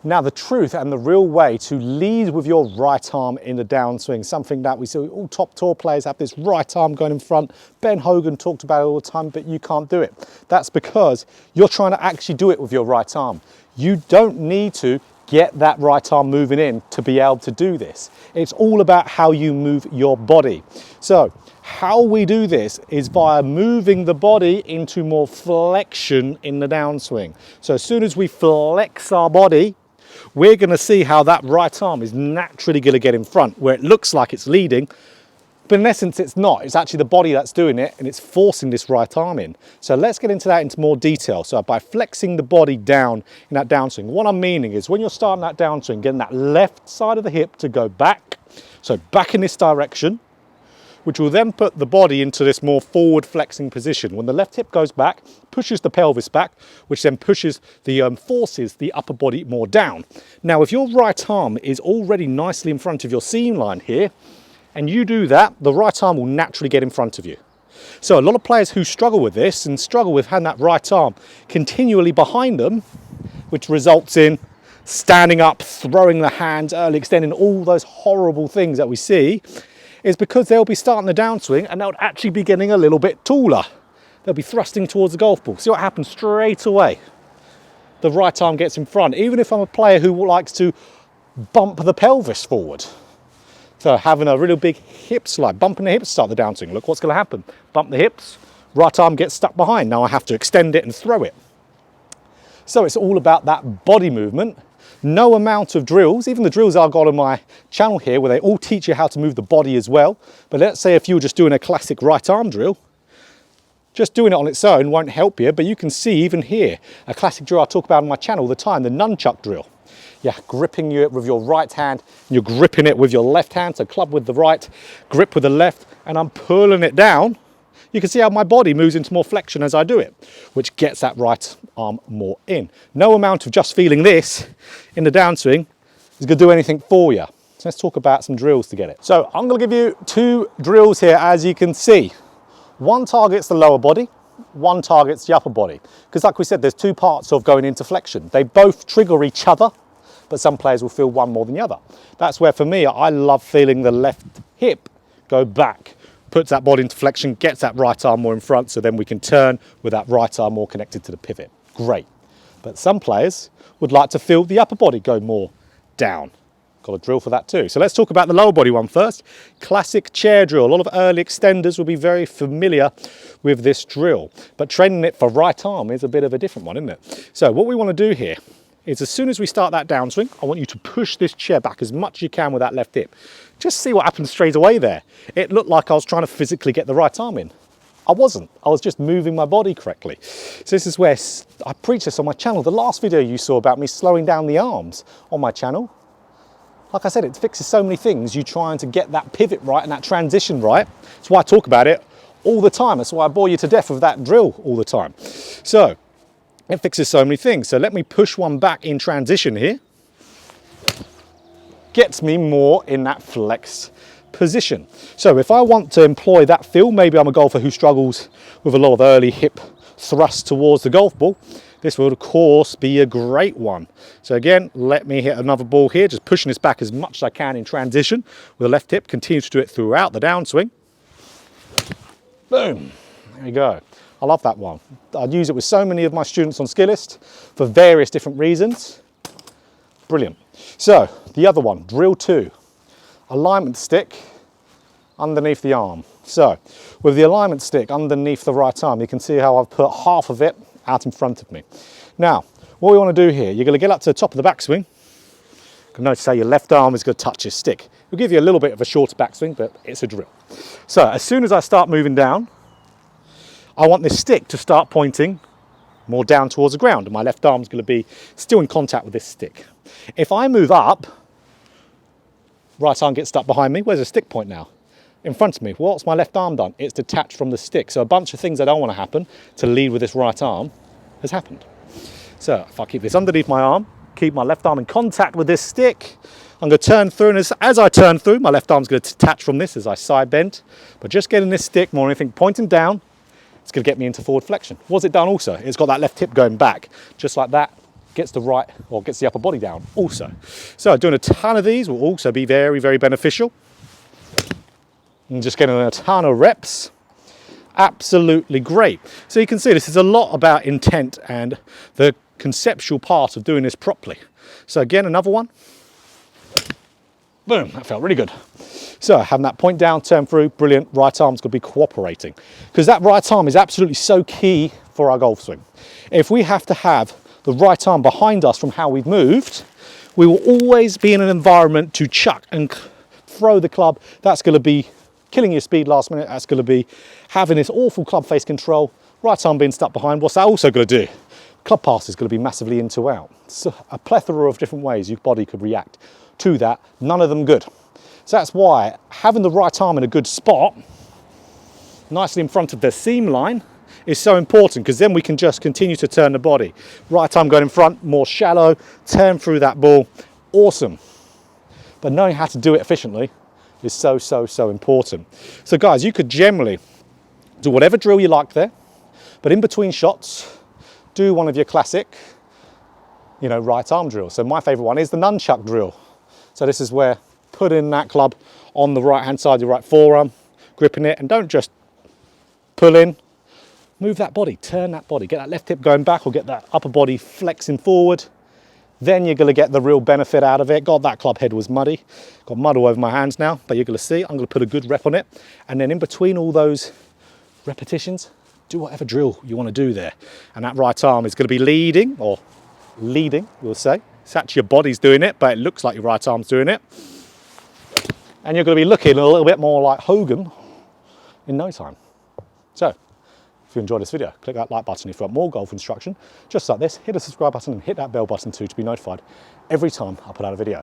Now the truth and the real way to lead with your right arm in the downswing, something that we see all top tour players have this right arm going in front. Ben Hogan talked about it all the time, but you can't do it. That's because you're trying to actually do it with your right arm. You don't need to get that right arm moving in to be able to do this. It's all about how you move your body. So how we do this is via moving the body into more flexion in the downswing. So as soon as we flex our body, we're going to see how that right arm is naturally going to get in front, where it looks like it's leading, but in essence it's not. It's actually the body that's doing it, and it's forcing this right arm in. So let's get into that into more detail. So by flexing the body down in that downswing, what I'm meaning is when you're starting that downswing, getting that left side of the hip to go back, so back in this direction, which will then put the body into this more forward flexing position. When the left hip goes back, pushes the pelvis back, which then pushes forces the upper body more down. Now, if your right arm is already nicely in front of your seam line here, and you do that, the right arm will naturally get in front of you. So a lot of players who struggle with this and struggle with having that right arm continually behind them, which results in standing up, throwing the hands early, extending, all those horrible things that we see, is because they'll be starting the downswing and they'll actually be getting a little bit taller. They'll be thrusting towards the golf ball. See what happens straight away? The right arm gets in front. Even if I'm a player who likes to bump the pelvis forward. So having a really big hip slide, bumping the hips to start the downswing. Look what's going to happen. Bump the hips, right arm gets stuck behind. Now I have to extend it and throw it. So it's all about that body movement. No amount of drills, even the drills I've got on my channel here, where they all teach you how to move the body as well. But let's say if you were just doing a classic right arm drill, just doing it on its own won't help you. But you can see even here, a classic drill I talk about on my channel all the time, the nunchuck drill. Yeah, gripping it with your right hand, and you're gripping it with your left hand. So club with the right, grip with the left, and I'm pulling it down. You can see how my body moves into more flexion as I do it, which gets that right arm more in. No amount of just feeling this in the downswing is going to do anything for you. So let's talk about some drills to get it. So I'm going to give you two drills here, as you can see. One targets the lower body, one targets the upper body. Because like we said, there's two parts of going into flexion. They both trigger each other, but some players will feel one more than the other. That's where for me, I love feeling the left hip go back, puts that body into flexion, gets that right arm more in front, so then we can turn with that right arm more connected to the pivot. Great. But some players would like to feel the upper body go more down. Got a drill for that too. So let's talk about the lower body one first. Classic chair drill. A lot of early extenders will be very familiar with this drill, but training it for right arm is a bit of a different one, isn't it? So what we want to do here is, as soon as we start that downswing, I want you to push this chair back as much as you can with that left hip. Just see what happens straight away there. It looked like I was trying to physically get the right arm in. I wasn't. I was just moving my body correctly. So this is where I preach this on my channel. The last video you saw about me slowing down the arms on my channel, like I said, it fixes so many things. You trying to get that pivot right and that transition right. That's why I talk about it all the time. That's why I bore you to death with that drill all the time. So it fixes so many things. So let me push one back in transition here. Gets me more in that flex position. So if I want to employ that feel, maybe I'm a golfer who struggles with a lot of early hip thrust towards the golf ball, this will of course be a great one. So again, let me hit another ball here, just pushing this back as much as I can in transition with the left hip. Continue to do it throughout the downswing. Boom, there you go. I love that one. I'd use it with so many of my students on Skillist for various different reasons. Brilliant. So the other one, drill 2, alignment stick underneath the arm. So with the alignment stick underneath the right arm, you can see how I've put half of it out in front of me. Now, what we want to do here, you're going to get up to the top of the backswing. You can notice how your left arm is going to touch your stick. It'll give you a little bit of a shorter backswing, but it's a drill. So as soon as I start moving down, I want this stick to start pointing more down towards the ground, and my left arm's going to be still in contact with this stick. If I move up, right arm gets stuck behind me. Where's the stick point now? In front of me. What's my left arm done? It's detached from the stick. So a bunch of things that don't want to happen to lead with this right arm has happened. So if I keep this underneath my arm, keep my left arm in contact with this stick, I'm going to turn through, and as I turn through, my left arm's going to detach from this as I side bend. But just getting this stick more than anything pointing down, it's going to get me into forward flexion. What's it done also? It's got that left hip going back, just like that. gets the right, or gets the upper body down also. So doing a ton of these will also be very, very beneficial. And just getting a ton of reps, absolutely great. So you can see this is a lot about intent and the conceptual part of doing this properly. So again, another one. Boom, that felt really good. So having that point down, turn through, brilliant. Right arm's going to be cooperating, because that right arm is absolutely so key for our golf swing. If we have to have the right arm behind us from how we've moved, we will always be in an environment to chuck and throw the club. That's going to be killing your speed last minute. That's going to be having this awful club face control, right arm being stuck behind. What's that also going to do? Club pass is going to be massively in to out. So a plethora of different ways your body could react to that, none of them good. So that's why having the right arm in a good spot, nicely in front of the seam line, is so important, because then we can just continue to turn the body. Right arm going in front, more shallow, turn through that ball, awesome. But knowing how to do it efficiently is so, so, so important. So guys, you could generally do whatever drill you like there, but in between shots, do one of your classic, right arm drills. So my favorite one is the nunchuck drill. So this is where putting that club on the right hand side of your right forearm, gripping it, and don't just pull in, move that body, turn that body, get that left hip going back, or get that upper body flexing forward. Then you're going to get the real benefit out of it. God, that club head was muddy. Got mud all over my hands now, but you're going to see, I'm going to put a good rep on it. And then in between all those repetitions, do whatever drill you want to do there. And that right arm is going to be leading, we'll say. It's actually your body's doing it, but it looks like your right arm's doing it. And you're going to be looking a little bit more like Hogan in no time. So, if you enjoyed this video, click that like button if you want more golf instruction. Just like this, hit the subscribe button and hit that bell button too to be notified every time I put out a video.